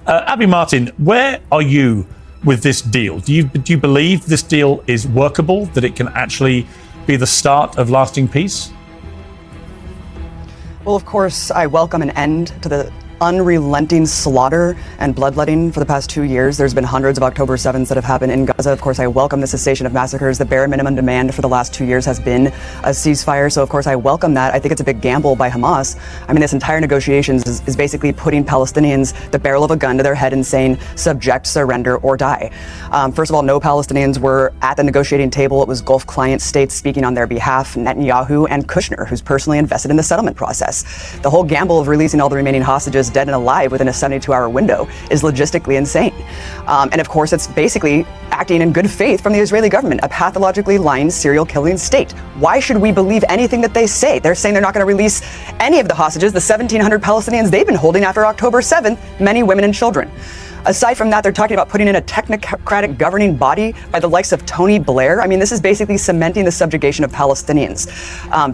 Abby Martin, where are you with this deal? Do you believe this deal is workable, that it can actually be the start of lasting peace? Well, of course, I welcome an end to the unrelenting slaughter and bloodletting for the past 2 years. There's been hundreds of October 7s that have happened in Gaza. Of course, I welcome the cessation of massacres. The bare minimum demand for the last 2 years has been a ceasefire. So, of course, I welcome that. I think it's a big gamble by Hamas. I mean, this entire negotiations is basically putting Palestinians the barrel of a gun to their head and saying, subject, surrender, or die. First of all, no Palestinians were at the negotiating table. It was Gulf client states speaking on their behalf, Netanyahu and Kushner, who's personally invested in the settlement process. The whole gamble of releasing all the remaining hostages dead and alive within a 72-hour window is logistically insane. And of course, it's basically acting in good faith from the Israeli government, a pathologically lying, serial-killing state. Why should we believe anything that they say? They're saying they're not going to release any of the hostages, the 1,700 Palestinians they've been holding after October 7th, many women and children. Aside from that, they're talking about putting in a technocratic governing body by the likes of Tony Blair. I mean, this is basically cementing the subjugation of Palestinians,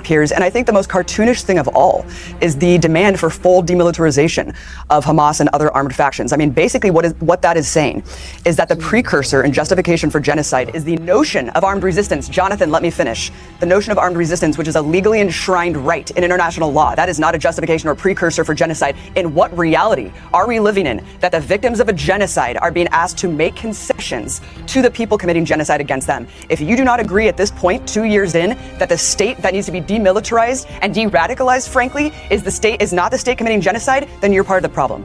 Piers. And I think the most cartoonish thing of all is the demand for full demilitarization of Hamas and other armed factions. I mean, basically what that is saying is that the precursor and justification for genocide is the notion of armed resistance. Jonathan, let me finish. The notion of armed resistance, which is a legally enshrined right in international law. That is not a justification or precursor for genocide. In what reality are we living in that the victims of a genocide are being asked to make concessions to the people committing genocide against them? If you do not agree at this point, 2 years in, that the state that needs to be demilitarized and de-radicalized, frankly, is not the state committing genocide, then you're part of the problem.